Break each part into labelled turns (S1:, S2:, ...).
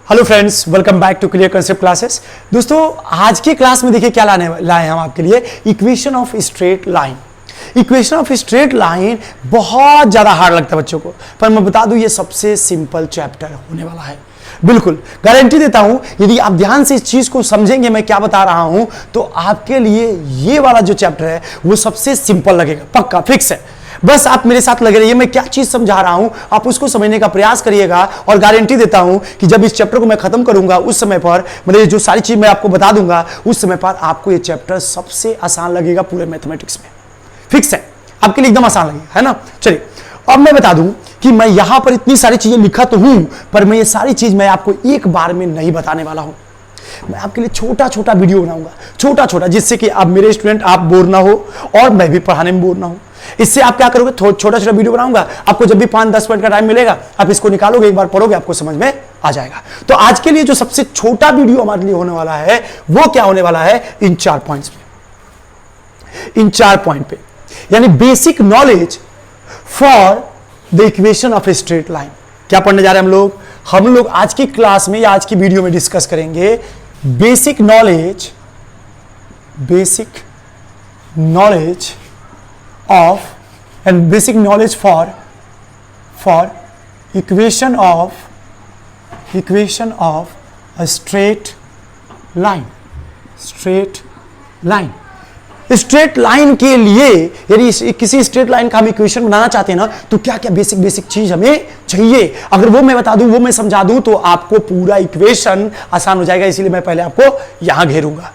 S1: Hello friends, welcome back to clear concept classes. दोस्तों, आज की क्लास में देखिए क्या लाए हम आपके लिए equation of straight line. Equation of straight line बहुत ज्यादा हार्ड लगता है बच्चों को, पर मैं बता दूं ये सबसे सिंपल चैप्टर होने वाला है। बिल्कुल गारंटी देता हूं, यदि आप ध्यान से इस चीज को समझेंगे मैं क्या बता रहा हूं, तो आपके लिए ये वाला जो चैप्टर है वो सबसे सिंपल लगेगा, पक्का फिक्स है। बस आप मेरे साथ लगे रहिए, मैं क्या चीज समझा रहा हूं आप उसको समझने का प्रयास करिएगा, और गारंटी देता हूं कि जब इस चैप्टर को मैं खत्म करूंगा उस समय पर, मतलब जो सारी चीज मैं आपको बता दूंगा उस समय पर आपको ये चैप्टर सबसे आसान लगेगा पूरे मैथमेटिक्स में। फिक्स है, आपके लिए एकदम आसान लगेगा, है ना। चलिए अब मैं बता दूं कि मैं यहां पर इतनी सारी चीजें लिखा तो हूं, पर मैं ये सारी चीज मैं आपको एक बार में नहीं बताने वाला हूं। मैं आपके लिए छोटा छोटा वीडियो बनाऊंगा, छोटा छोटा, जिससे कि आप मेरे स्टूडेंट आप बोर ना हो और मैं भी पढ़ाने में बोर ना हो। इससे आप क्या करोगे, छोटा छोटा वीडियो बनाऊंगा, आपको जब भी 5-10 मिनट का टाइम मिलेगा आप इसको निकालोगे, एक बार पढ़ोगे, आपको समझ में आ जाएगा। तो आज के लिए जो सबसे छोटा वीडियो हमारे लिए होने वाला है वो क्या होने वाला है, इन 4 पॉइंट्स पे, इन 4 पॉइंट पे, यानी basic knowledge for the equation of a straight line. क्या पढ़ने जा रहे हैं हम लोग आज की क्लास में या आज की वीडियो में डिस्कस करेंगे basic knowledge of and basic knowledge for equation of a straight line। Straight line के लिए यदि किसी स्ट्रेट लाइन का हम इक्वेशन बनाना चाहते हैं ना, तो क्या क्या बेसिक चीज हमें चाहिए, अगर वो मैं बता दूं, वो मैं समझा दूं, तो आपको पूरा इक्वेशन आसान हो जाएगा। इसीलिए मैं पहले आपको यहां घेरूंगा,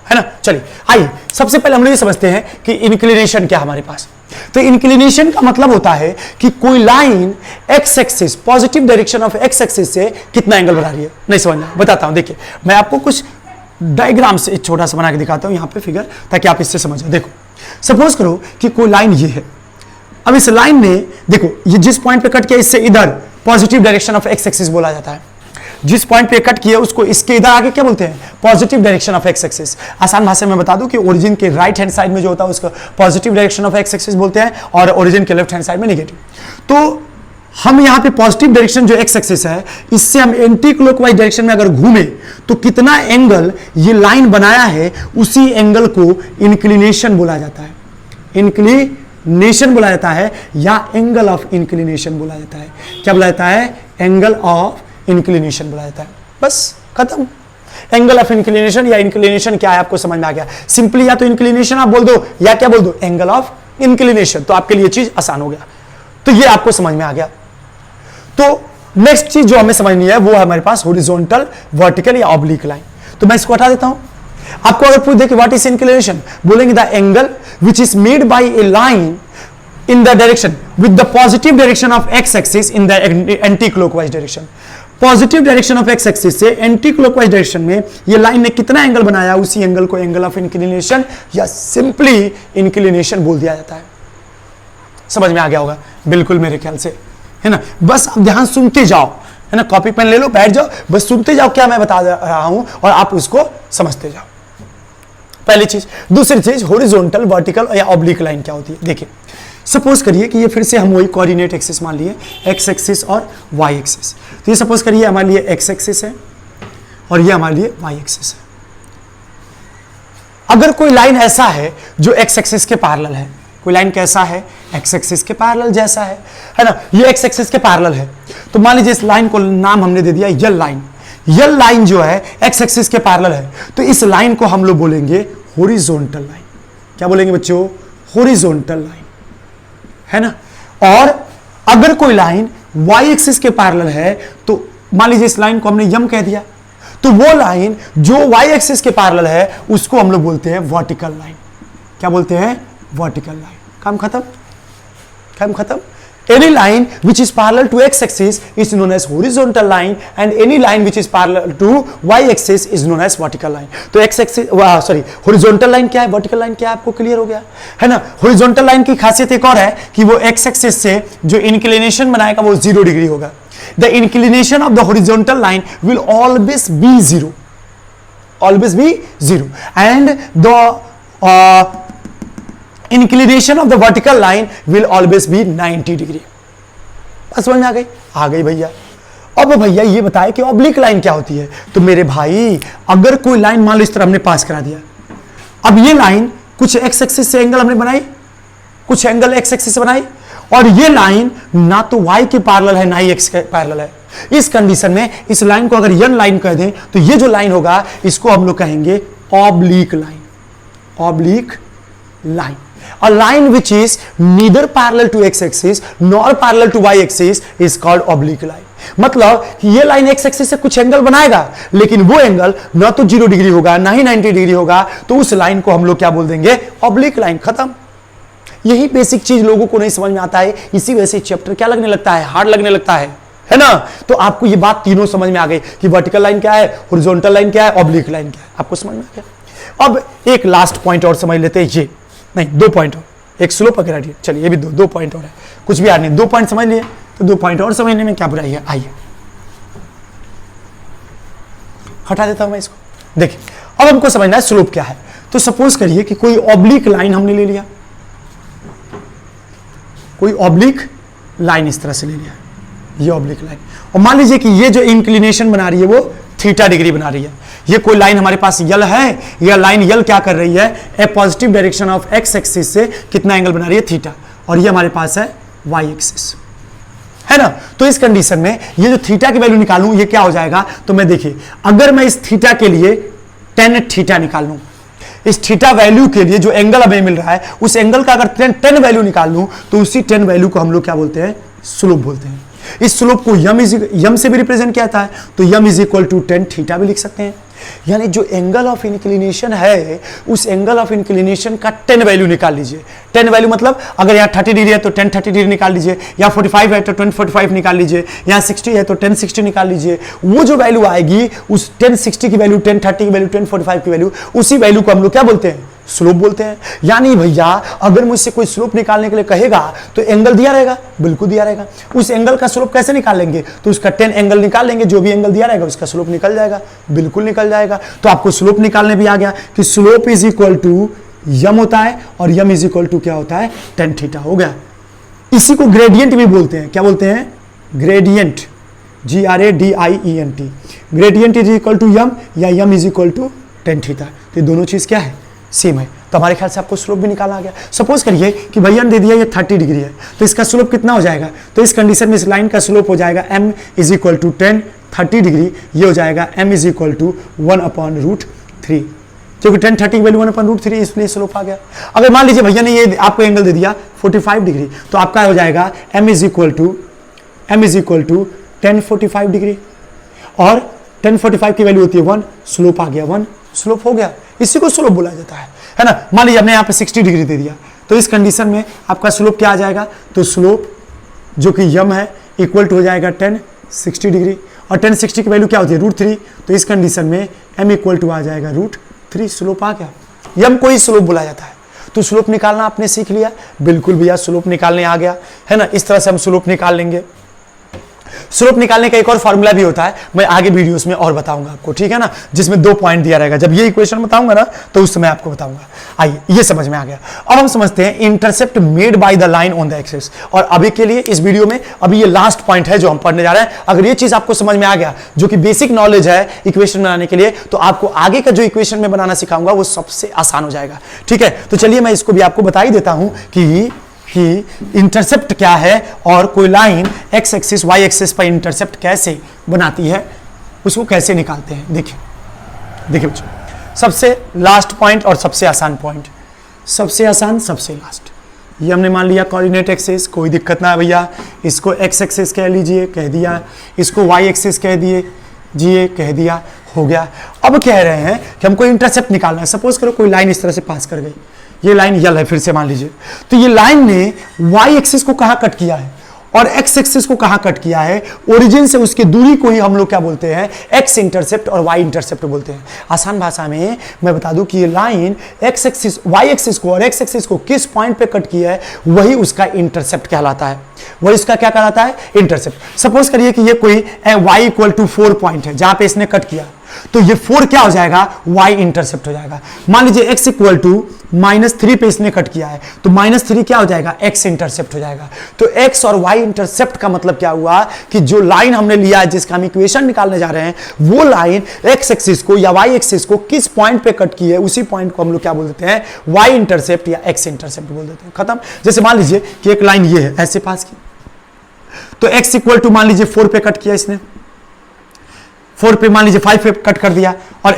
S1: है ना। चलिए आइए, सबसे पहले हम लोग ये समझते हैं कि इंक्लिनेशन क्या हमारे पास। तो इंक्लिनेशन का मतलब होता है कि कोई line X axis, positive direction of x axis से कितना एंगल बना रही है। नहीं समझना, बताता हूं। देखिए मैं आपको कुछ डायग्राम से एक छोटा सा बना के दिखाता हूं यहां पे फिगर, ताकि आप इससे समझ जाओ। देखो सपोज करो कि कोई लाइन ये है। अब इस लाइन ने देखो ये जिस पॉइंट पे कट किया इससे इधर positive direction of x axis बोला जाता है। जिस पॉइंट पे कट किया उसको इसके इधर आगे क्या बोलते हैं, positive direction of x axis. आसान भाषा में बता दूं कि ओरिजिन के राइट हैंड साइड में जो होता है उसको positive direction of x axis बोलते हैं, और ओरिजिन के लेफ्ट हैंड साइड में नेगेटिव। तो हम यहां पे पॉजिटिव डायरेक्शन जो एक्स एक्सिस है, इससे हम एंटी क्लॉकवाइज डायरेक्शन में अगर घूमे तो कितना एंगल ये लाइन बनाया है, उसी एंगल को इंक्लिनेशन बोला जाता है। इंक्लिनेशन बोला जाता है, या एंगल ऑफ इंक्लिनेशन बोला जाता है। क्या बोला जाता है, एंगल ऑफ इंक्लिनेशन बोला जाता है। बस खत्म। एंगल ऑफ इंक्लिनेशन या इंक्लिनेशन क्या है आपको समझ में आ गया। सिंपली या तो इंक्लिनेशन आप बोल दो, या क्या बोल दो, एंगल ऑफ इंक्लिनेशन, तो आपके लिए चीज आसान हो गया। तो ये आपको समझ में आ गया। तो नेक्स्ट चीज जो हमें समझनी है वो है हमारे पास हॉरिजॉन्टल, वर्टिकल या ऑब्लिक लाइन। तो मैं इसको हटा देता हूं। आपको अगर पूछ दे कि व्हाट इज इंक्लिनेशन, बोलेंगे the angle which is made by A line in the direction with the positive direction of x axis in the anti-clockwise direction। Positive direction of x axis से एंटी क्लॉकवाइज डायरेक्शन में ये line ने कितना angle बनाया, उसी angle को angle of inclination या simply inclination बोल दिया जाता है। समझ में आ गया होगा, बिल्कुल मेरे ख्याल से, है ना। बस आप ध्यान सुनते जाओ, है ना, कॉपी पेन ले लो, बैठ जाओ, बस सुनते जाओ क्या मैं बता रहा हूं और आप उसको समझते जाओ। पहली चीज। दूसरी चीज, हॉरिजॉन्टल, वर्टिकल या ऑब्लिक लाइन क्या होती है। देखिए सपोज करिए कि ये फिर से हम वही कोऑर्डिनेट एक्सिस मान लिए, एक्स एक्सिस और वाई एक्सिस। तो ये सपोज करिए हमारे लिए एक्स एक्सिस है और ये हमारे लिए वाई एक्सिस है। अगर कोई लाइन ऐसा है जो एक्स एक्सिस के पैरेलल है, कोई लाइन कैसा है, एक्स एक्सिस के पैरेलल जैसा है ना, ये एक्स एक्सिस के पैरेलल है, तो मान लीजिए इस लाइन को नाम हमने दे दिया यल लाइन। यल लाइन जो है एक्स एक्सिस के पैरेलल है, तो इस लाइन को हम लोग बोलेंगे हॉरिजॉन्टल लाइन। क्या बोलेंगे बच्चों, हॉरिजॉन्टल लाइन, है ना। और अगर कोई लाइन वाई एक्सिस के पैरेलल है, तो मान लीजिए इस लाइन को हमने यम कह दिया, तो वो लाइन जो वाई एक्सिस के पैरेलल है उसको हम लोग बोलते हैं वर्टिकल लाइन। क्या बोलते हैं, वर्टिकल लाइन। काम खत्म, काम खत्म। Any line which is parallel to x-axis is known as horizontal line, and any line which is parallel to y-axis is known as vertical line। तो x-axis horizontal line क्या है, vertical line क्या है, आपको क्लियर हो गया, है ना। horizontal line की खासियत एक और है कि वो x-axis से जो inclination बनाएगा वो 0 डिग्री होगा। The inclination of the horizontal line will always be 0, always be 0, and the inclination of the vertical line will always be 90 degree. बस समझ में आ गई भैया। अब भैया ये बताए कि ऑब्लिक लाइन क्या होती है। तो मेरे भाई अगर कोई लाइन मान लो इस तरह हमने पास करा दिया, अब ये लाइन कुछ एक्स एक्सिस से एंगल हमने बनाई, कुछ एंगल एक्स एक्सिस से बनाई, और ये लाइन ना तो y के पैरेलल है ना ही x के पैरेलल है। इस कंडीशन में इस लाइन को अगर यन लाइन कह दें तो ये जो लाइन होगा इसको हम लोग कहेंगे oblique line. Oblique line, a line which is neither parallel to x axis nor parallel to y axis is called oblique line। मतलब कि ये लाइन x एक्सिस से कुछ एंगल बनाएगा, लेकिन वो एंगल ना तो 0 डिग्री होगा ना ही 90 डिग्री होगा, तो उस लाइन को हम लोग क्या बोल देंगे, ऑब्लिक लाइन। खत्म। यही बेसिक चीज लोगों को नहीं समझ में आता है, इसी वजह से चैप्टर क्या लगने लगता है, हार्ड लगने लगता है ना। तो आपको ये बात तीनों समझ में आ गई कि वर्टिकल लाइन क्या है, हॉरिजॉन्टल लाइन क्या है, ऑब्लिक लाइन क्या है, आपको समझ में आ गया। अब एक लास्ट पॉइंट और समझ लेते हैं, ये नहीं 2 पॉइंट और, एक स्लोप का ग्रेडियंट, चलिए ये भी 2 पॉइंट और है, कुछ भी याद नहीं, 2 पॉइंट समझ लिए तो 2 पॉइंट और समझने में क्या बुराई है। आइए हटा देता हूं मैं इसको। देखिए अब हमको समझना है स्लोप क्या है। तो सपोज करिए कि कोई ऑब्लिक लाइन हमने ले लिया, कोई ऑब्लिक लाइन इस तरह से ले लिया, ये ऑब्लिक लाइन, और मान लीजिए कि ये जो इंक्लिनेशन बना रही है वो थीटा डिग्री बना रही है। ये कोई लाइन हमारे पास यल है, यह लाइन यल क्या कर रही है, a positive direction of x axis से कितना एंगल बना रही है, थीटा, और ये हमारे पास है वाई एक्सिस, है ना। तो इस कंडीशन में ये जो थीटा की वैल्यू निकालूं ये क्या हो जाएगा, तो मैं देखिए अगर मैं इस थीटा के लिए tan थीटा निकाल लूं, इस थीटा वैल्यू के लिए जो एंगल हमें मिल रहा है उस एंगल का अगर tan वैल्यू निकाल लूं तो उसी tan वैल्यू को हम लोग क्या बोलते हैं, स्लोप बोलते हैं। इस स्लोप को यम से भी रिप्रेजेंट किया जाता है, तो m is equal to tan theta भी लिख सकते हैं। यानी जो एंगल ऑफ इंक्लिनेशन है उस एंगल ऑफ इंक्लिनेशन का tan वैल्यू निकाल लीजिए। tan वैल्यू मतलब अगर यहाँ 30 डिग्री है तो tan 30 डिग्री निकाल लीजिए, या 45 है तो tan 45 निकाल लीजिए, यहाँ 60 है तो tan 60 निकाल लीजिए। वो जो वैल्यू आएगी उस tan 60 की वैल्यू, tan 30 की वैल्यू, tan 45 की वैल्यू, उसी वैल्यू को हम लोग क्या बोलते हैं, स्लोप बोलते हैं। यानी भैया अगर मुझसे कोई स्लोप निकालने के लिए कहेगा तो एंगल दिया रहेगा, बिल्कुल दिया रहेगा, उस एंगल का स्लोप कैसे निकालेंगे, तो उसका tan एंगल निकाल लेंगे, जो भी एंगल दिया रहेगा उसका स्लोप निकल जाएगा, बिल्कुल निकल जाएगा। तो आपको स्लोप निकालने भी आ गया कि स्लोप इज इक्वल टू यम होता है, और यम इज इक्वल टू क्या होता है, tan थीटा हो गया। इसी को ग्रेडियंट भी बोलते हैं, क्या बोलते हैं, gradient, GRADIENT, gradient is equal to m या m is equal to tan theta. तो दोनों चीज क्या है, सेम है। तो हमारे ख्याल से आपको स्लोप भी निकाला आ गया। सपोज करिए कि भैया ने दे दिया ये 30 डिग्री है, तो इसका स्लोप कितना हो जाएगा, तो इस कंडीशन में इस लाइन का स्लोप हो जाएगा m is equal to tan 30 degree, ये हो जाएगा m इज इक्वल टू 1/√3, क्योंकि tan 30 की वैल्यू 1/√3 इसलिए स्लोप आ गया। अगर मान लीजिए भैया ने ये आपको एंगल दे दिया 45 डिग्री, तो आपका हो जाएगा m is equal to tan 45 degree, और tan 45 की वैल्यू होती है 1, स्लोप आ गया 1, स्लोप हो गया। इसी को स्लोप बोला जाता है ना। मान लीजिए हमने यहाँ पे 60 डिग्री दे दिया, तो इस कंडीशन में आपका स्लोप क्या आ जाएगा, तो स्लोप जो कि यम है इक्वल टू हो जाएगा tan 60 डिग्री, और tan 60 की वैल्यू क्या होती है, √3, तो इस कंडीशन में m इक्वल टू आ जाएगा √3, स्लोप आ गया। यम को ही स्लोप बोला जाता है। तो स्लोप निकालना आपने सीख लिया, बिल्कुल भैया स्लोप निकालने आ गया, है ना। इस तरह से हम स्लोप निकाल लेंगे। स्लोप निकालने का एक और फॉर्मूला भी होता है, मैं आगे वीडियोस में और बताऊंगा आपको, ठीक है ना, जिसमें 2 पॉइंट दिया रहेगा। जब ये इक्वेशन बताऊंगा ना तो उस समय आपको बताऊंगा। आइए ये समझ में आ गया। अब हम समझते हैं intercept made by the line on the axis. और अभी के लिए इस वीडियो में अभी ये लास्ट पॉइंट है जो हम पढ़ने जा रहे हैं। अगर ये चीज आपको समझ में आ गया, जो कि बेसिक नॉलेज है इक्वेशन बनाने के लिए, तो आपको आगे का जो इक्वेशन में बनाना सिखाऊंगा वो सबसे आसान हो जाएगा, ठीक है। तो चलिए मैं इसको भी आपको बता ही देता हूं कि इंटरसेप्ट क्या है, और कोई line X axis Y axis पर इंटरसेप्ट कैसे बनाती है, उसको कैसे निकालते हैं। देखिए बच्चों, सबसे लास्ट पॉइंट और सबसे आसान पॉइंट, सबसे आसान सबसे लास्ट, ये हमने मान लिया कोऑर्डिनेट एक्सिस, कोई दिक्कत ना है भैया। इसको एक्स एक्सिस कह लीजिए, कह दिया, इसको वाई एक्सिस कह दिए, कह दिया, हो गया। अब कह रहे हैं कि हमको इंटरसेप्ट निकालना है। सपोज करो कोई लाइन इस तरह से पास कर गई, ये लाइन यल है, फिर से मान लीजिए, तो ये लाइन ने वाई एक्सिस को कहां कट किया है और एक्स एक्सिस को कहां कट किया है, ओरिजिन से उसकी दूरी को ही हम लोग क्या बोलते हैं, एक्स इंटरसेप्ट और वाई इंटरसेप्ट बोलते हैं। आसान भाषा में मैं बता दूं कि ये line X axis, Y axis को और एक्स एक्सिस को किस पॉइंट पे कट किया है वही उसका इंटरसेप्ट कहलाता है, वही उसका क्या कहलाता है, इंटरसेप्ट। सपोज करिए कि ये कोई y = 4 पॉइंट है जहां पे इसने कट किया, तो ये 4 क्या हो जाएगा, y इंटरसेप्ट हो जाएगा। मान लीजिए x इक्वल टू -3 पे इसने कट किया है, तो -3 क्या हो जाएगा, x इंटरसेप्ट हो जाएगा। तो x और y इंटरसेप्ट का मतलब क्या हुआ कि जो लाइन हमने लिया है जिसका हम इक्वेशन निकालने जा रहे हैं, वो लाइन x एक्सिस को या y एक्सिस को किस पॉइंट पे कट की है, उसी पॉइंट को हम लोग क्या बोल देते हैं, y इंटरसेप्ट या x इंटरसेप्ट बोल देते हैं। खत्म। जैसे मान लीजिए कि एक लाइन ये है ऐसे पास की, तो x इक्वल टू मान लीजिए 4 पे कट किया इसने, 4 पे मान लीजिए 5 पे कट कर दिया, और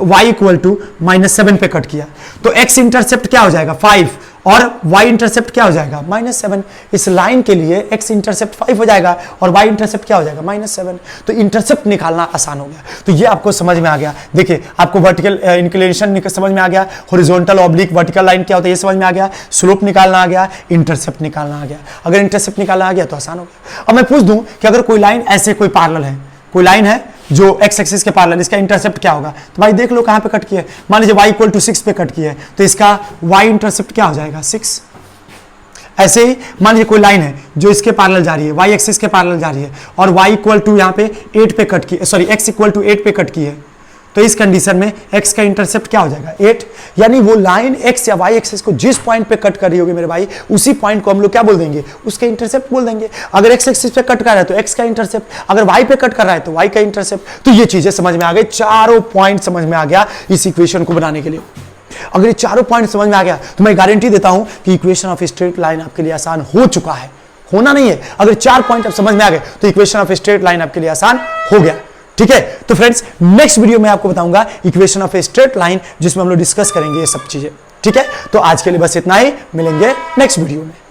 S1: y इक्वल टू -7 पे कट किया, तो x इंटरसेप्ट क्या हो जाएगा 5 और y इंटरसेप्ट क्या हो जाएगा -7। इस लाइन के लिए x इंटरसेप्ट 5 हो जाएगा और y इंटरसेप्ट क्या हो जाएगा -7। तो इंटरसेप्ट निकालना आसान हो गया। तो ये आपको समझ में आ गया। देखिए आपको वर्टिकल इंक्लिनेशन समझ में आ गया, हॉरिजॉन्टल ऑब्लिक वर्टिकल लाइन क्या होता है ये समझ में आ गया, स्लोप निकालना आ गया, इंटरसेप्ट निकालना आ गया। अगर इंटरसेप्ट निकालना आ गया तो आसान हो गया। अब मैं पूछ दूं कि अगर कोई लाइन ऐसे कोई पैरेलल है, कोई लाइन है जो x एक्सिस के पैरेलल, इसका इंटरसेप्ट क्या होगा, तो भाई देख लो कहां पे कट किया है। मान लीजिए y इक्वल टू 6 पे कट किया है, तो इसका y इंटरसेप्ट क्या हो जाएगा 6। ऐसे ही मान लीजिए कोई लाइन है जो इसके पैरेलल जा रही है, y एक्सिस के पैरेलल जा रही है, और y इक्वल टू यहाँ पे 8 पे कट की, सॉरी x इक्वल टू 8 पे कट की है, तो इस कंडीशन में x का इंटरसेप्ट क्या हो जाएगा 8। यानी वो लाइन x या y एक्सिस को जिस पॉइंट पे कट कर रही होगी मेरे भाई, उसी पॉइंट को हम लोग क्या बोल देंगे, उसका इंटरसेप्ट बोल देंगे। अगर x एक्सिस पे कट कर रहा है तो x का इंटरसेप्ट, अगर y पे कट कर रहा है तो y का इंटरसेप्ट। तो ये चीजें समझ में आ गई, चारों पॉइंट समझ में आ गया इस इक्वेशन को बनाने के लिए। अगर ये चारों पॉइंट समझ में आ गया तो मैं गारंटी देता हूं कि इक्वेशन ऑफ स्ट्रेट लाइन आपके लिए आसान हो चुका है। होना नहीं है, अगर 4 पॉइंट आप समझ में आ गए तो इक्वेशन ऑफ स्ट्रेट लाइन आपके लिए आसान हो गया। ठीक है, तो फ्रेंड्स नेक्स्ट वीडियो में आपको बताऊंगा equation of a straight line, जिसमें हम लोग डिस्कस करेंगे ये सब चीजें। ठीक है, तो आज के लिए बस इतना ही, मिलेंगे नेक्स्ट वीडियो में।